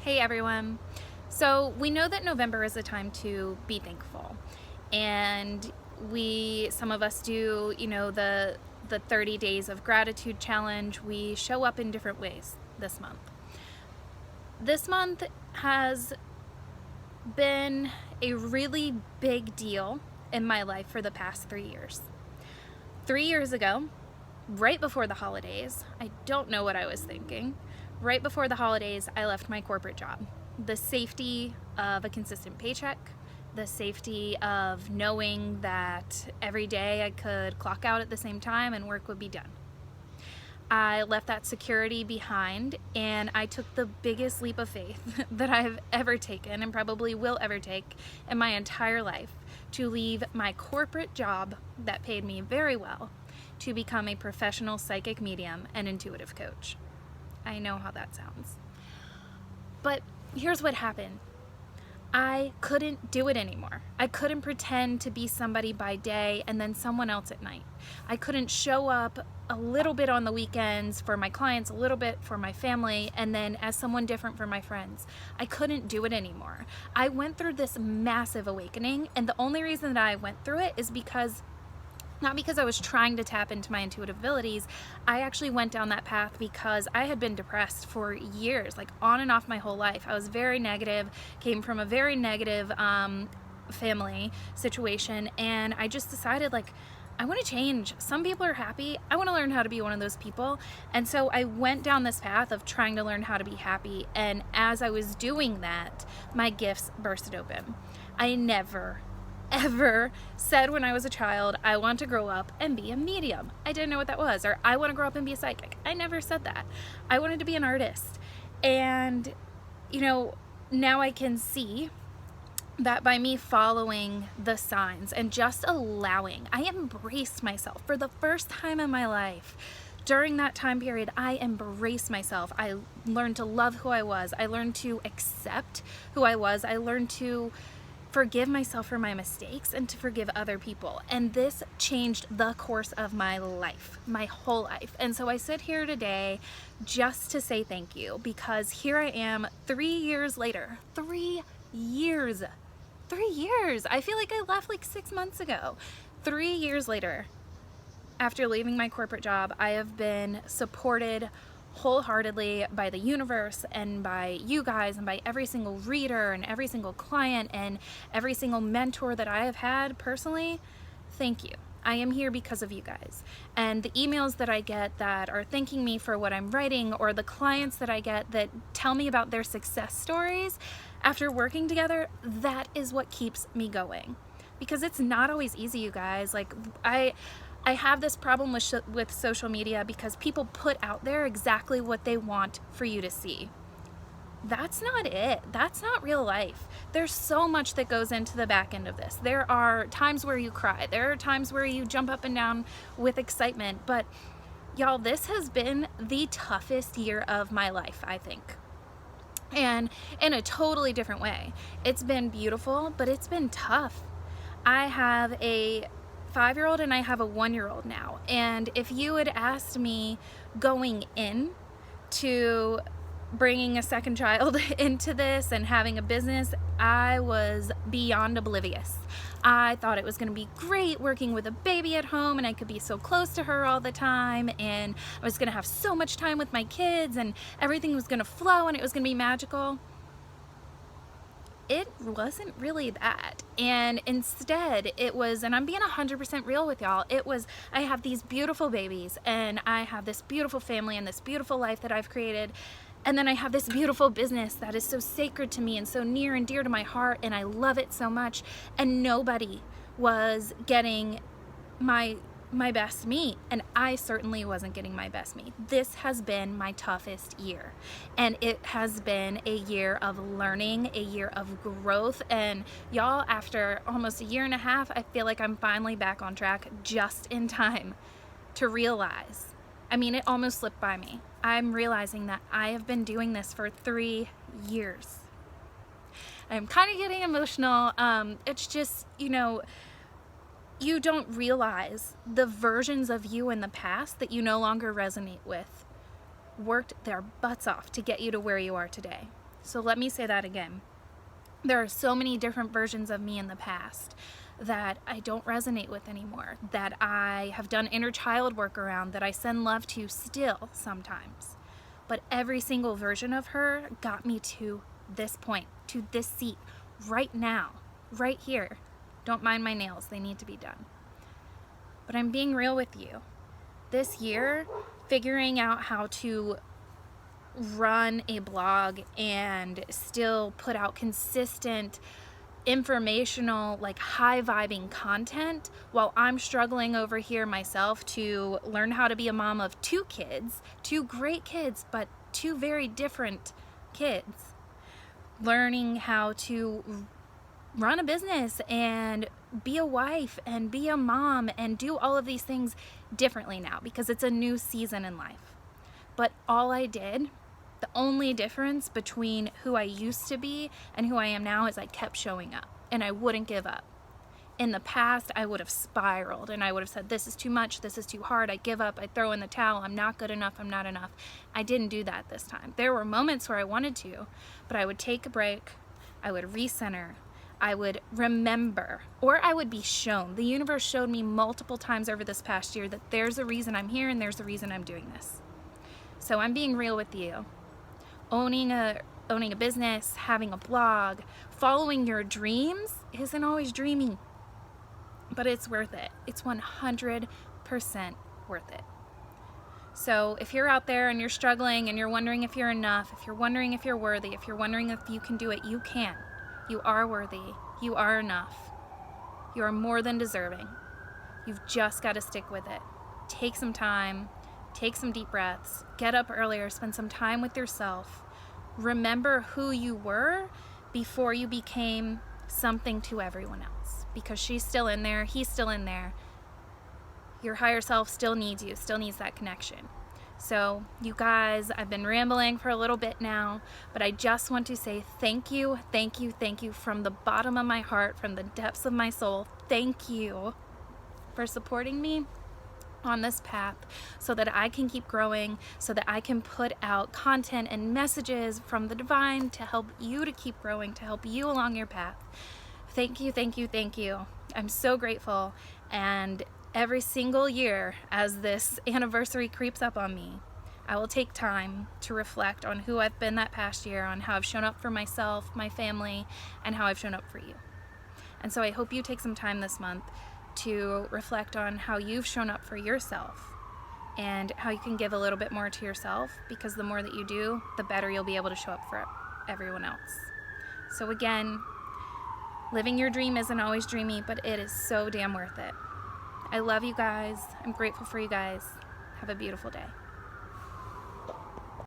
Hey everyone. So we know that November is a time to be thankful. And some of us do, the 30 days of gratitude challenge. We show up in different ways this month. This month has been a really big deal in my life for the past 3 years. 3 years ago, right before the holidays, I don't know what I was thinking. Right before the holidays, I left my corporate job. The safety of a consistent paycheck, the safety of knowing that every day I could clock out at the same time and work would be done. I left that security behind and I took the biggest leap of faith that I've ever taken and probably will ever take in my entire life to leave my corporate job that paid me very well to become a professional psychic medium and intuitive coach. I know how that sounds. But here's what happened. I couldn't do it anymore. I couldn't pretend to be somebody by day and then someone else at night. I couldn't show up a little bit on the weekends for my clients, a little bit for my family, and then as someone different for my friends. I couldn't do it anymore. I went through this massive awakening, and the only reason that I went through it is not because I was trying to tap into my intuitive abilities. I actually went down that path because I had been depressed for years, like on and off my whole life. I was very negative, came from a very negative family situation, and I just decided, like, I want to change. Some people are happy. I want to learn how to be one of those people. And so I went down this path of trying to learn how to be happy. And as I was doing that, my gifts bursted open. I never ever said when I was a child, I want to grow up and be a medium. I didn't know what that was. Or I want to grow up and be a psychic. I never said that. I wanted to be an artist. And, now I can see that by me following the signs and just allowing, I embraced myself for the first time in my life. During that time period, I embraced myself. I learned to love who I was. I learned to accept who I was. I learned to forgive myself for my mistakes and to forgive other people. And this changed the course of my life, my whole life. And so I sit here today just to say thank you, because here I am 3 years later. 3 years. 3 years. I feel like I left like 6 months ago. 3 years later, after leaving my corporate job, I have been supported wholeheartedly by the universe and by you guys and by every single reader and every single client and every single mentor that I have had personally. Thank you. I am here because of you guys. And the emails that I get that are thanking me for what I'm writing, or the clients that I get that tell me about their success stories after working together, that is what keeps me going. Because it's not always easy, you guys. Like, I have this problem with social media because people put out there exactly what they want for you to see. That's not it. That's not real life. There's so much that goes into the back end of this. There are times where you cry. There are times where you jump up and down with excitement. But y'all, this has been the toughest year of my life, I think. And in a totally different way. It's been beautiful, but it's been tough. I have a 5-year-old and I have a 1-year-old now. And if you had asked me going in to bringing a second child into this and having a business, I was beyond oblivious. I thought it was going to be great working with a baby at home, and I could be so close to her all the time, and I was going to have so much time with my kids, and everything was going to flow, and it was going to be magical. It wasn't really that. And instead it was, and I'm being 100% real with y'all, it was, I have these beautiful babies and I have this beautiful family and this beautiful life that I've created. And then I have this beautiful business that is so sacred to me and so near and dear to my heart, and I love it so much. And nobody was getting my best me, and I certainly wasn't getting my best me. This has been my toughest year, and it has been a year of learning, a year of growth. And y'all, after almost a year and a half, I feel like I'm finally back on track just in time to realize, it almost slipped by me. I'm realizing that I have been doing this for 3 years. I'm kind of getting emotional. It's just, you don't realize the versions of you in the past that you no longer resonate with worked their butts off to get you to where you are today. So let me say that again. There are so many different versions of me in the past that I don't resonate with anymore, that I have done inner child work around, that I send love to still sometimes. But every single version of her got me to this point, to this seat, right now, right here. Don't mind my nails, they need to be done. But I'm being real with you. This year, figuring out how to run a blog and still put out consistent informational, like high vibing content while I'm struggling over here myself to learn how to be a mom of 2 kids, 2 great kids, but 2 very different kids. Learning how to run a business and be a wife and be a mom and do all of these things differently now because it's a new season in life. But all I did, the only difference between who I used to be and who I am now is I kept showing up and I wouldn't give up. In the past, I would have spiraled and I would have said, this is too much, this is too hard, I give up, I throw in the towel, I'm not good enough, I'm not enough. I didn't do that this time. There were moments where I wanted to, but I would take a break, I would recenter, I would remember, or I would be shown. The universe showed me multiple times over this past year that there's a reason I'm here and there's a reason I'm doing this. So I'm being real with you. Owning a business, having a blog, following your dreams isn't always dreamy, but it's worth it. It's 100% worth it. So if you're out there and you're struggling and you're wondering if you're enough, if you're wondering if you're worthy, if you're wondering if you can do it, you can. You are worthy. You are enough. You are more than deserving. You've just got to stick with it. Take some time. Take some deep breaths. Get up earlier. Spend some time with yourself. Remember who you were before you became something to everyone else. Because she's still in there. He's still in there. Your higher self still needs you. Still needs that connection. So, you guys, I've been rambling for a little bit now, but I just want to say thank you, thank you, thank you from the bottom of my heart, from the depths of my soul. Thank you for supporting me on this path so that I can keep growing, so that I can put out content and messages from the divine to help you to keep growing, to help you along your path. Thank you, thank you, thank you. I'm so grateful, and every single year as this anniversary creeps up on me, I will take time to reflect on who I've been that past year, on how I've shown up for myself, my family, and how I've shown up for you. And so I hope you take some time this month to reflect on how you've shown up for yourself and how you can give a little bit more to yourself, because the more that you do, the better you'll be able to show up for everyone else. So again, living your dream isn't always dreamy, but it is so damn worth it. I love you guys. I'm grateful for you guys. Have a beautiful day.